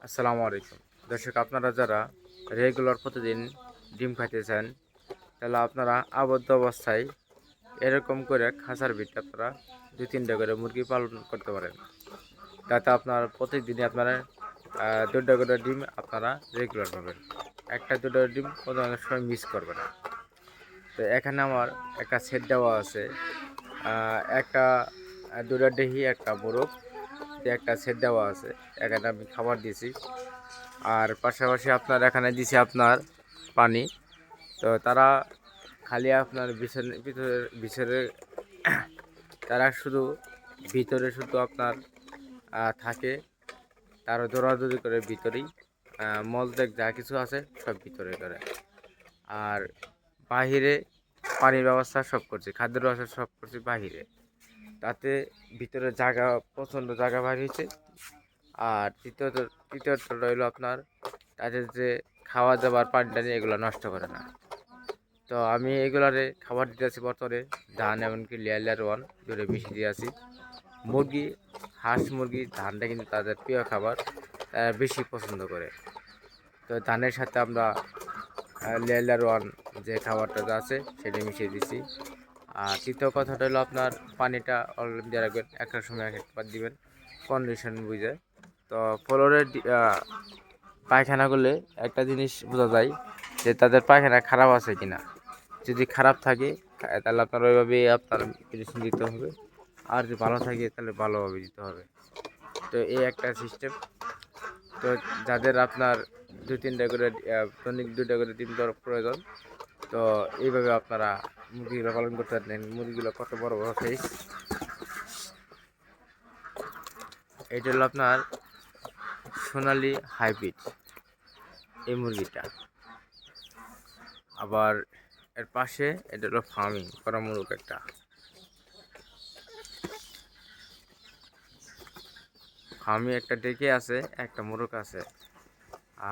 আসসালামু আলাইকুম দর্শক, আপনারা যারা রেগুলার প্রতিদিন ডিম খাইতে চান, তাহলে আপনারা আবদ্ধ অবস্থায় এরকম করে খাঁচার ভিতরে আপনারা 2-3টা করে মুরগি পালন করতে পারেন। তাতে আপনার প্রত্যেকদিনই আপনারা 2টা করে ডিম আপনারা রেগুলার পাবেন। 1-2টা ডিম কোনো অনেক সময় মিস করবে না। তো এখানে আমার একটা সেট দেওয়া আছে, একটা 2টা ডেহি, একটা মোরগ, একটা সেট দেওয়া আছে। এখানে আমি খাবার দিয়েছি, আর পাশাপাশি আপনার এখানে দিছে আপনার পানি। তো তারা খালি আপনার ভিতরে তারা শুধু ভিতরে শুধু আপনার থাকে, তারা দৌড়াদৌড়ি করে ভিতরেই, মলত্যাগ যা কিছু আছে সব ভিতরে করে। আর বাহিরে পানির ব্যবস্থা সব করছি, খাদ্যের ব্যবস্থা সব করছি বাহিরে। তাতে ভিতরে জায়গা, প্রচণ্ড জায়গা বাইর হয়েছে। আর তৃতীয়ত রইল আপনার তাদের যে খাওয়া দাবার পানি টানি এগুলো নষ্ট করে না। তো আমি এগুলারে খাবার দিতে আছি বর্তমানে ধান, এমনকি লেয়ার 1 দুটো মিশিয়ে দিয়ে আছি। মুরগি, হাঁস মুরগি ধানটা কিন্তু তাদের প্রিয় খাবার, তারা বেশি পছন্দ করে। তো ধানের সাথে আমরা লেয়ার 1 যে খাবারটা আছে সেটা মিশিয়ে দিছি। আর তৃতীয় কথাটা হলো আপনার পানিটা অলরেডি দিয়ে রাখবেন, একটা সময় একবার দিবেন, কন্ডিশন বুঝে। তো ফ্লোরে পায়খানা করলে একটা জিনিস বোঝা যায় যে তাদের পায়খানা খারাপ আছে কিনা। যদি খারাপ থাকে তাহলে আপনার ওইভাবে আপনার মেডিসিন দিতে হবে, আর যদি ভালো থাকে তাহলে ভালোভাবে দিতে হবে। তো এই একটা সিস্টেম। তো যাদের আপনার 2-3টা করে দৈনিক 2টা করে ডিম দেওয়ার প্রয়োজন, তো এইভাবে আপনারা মুরগিগুলো পালন করতে পারেন। মুরগিগুলো কত বড় বড় সাইজ। এটা হলো আপনার সোনালি হাইব্রিড এই মুরগিটা। আবার এর পাশে এটা হলো ফার্মিং করা মুরগ, একটা ফার্মি একটা ডেকে আছে, একটা মোরগ আছে,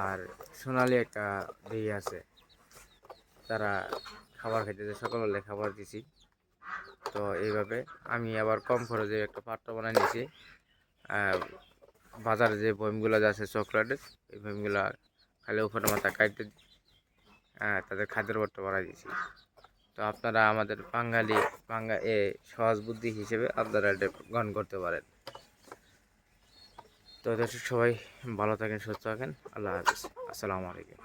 আর সোনালি একটা ডেকে আছে। তারা খাবার খাইতেছে, সকালবেলায় খাবার দিছি। তো এইভাবে আমি আবার কম খরচে একটা পাত্র বানাই নিয়েছি। বাজারে যে বইমগুলো আছে চকলেটের, এই বইমগুলো খালি উপরে মাথা কাটতে তাদের খাদ্যের পাত্র বানাই দিয়েছি। তো আপনারা আমাদের সহজ বুদ্ধি হিসেবে আপনারা এটা গ্রহণ করতে পারেন। তো দর্শক সবাই ভালো থাকেন, সুস্থ থাকেন। আল্লাহ হাফিজ। আসসালামু আলাইকুম।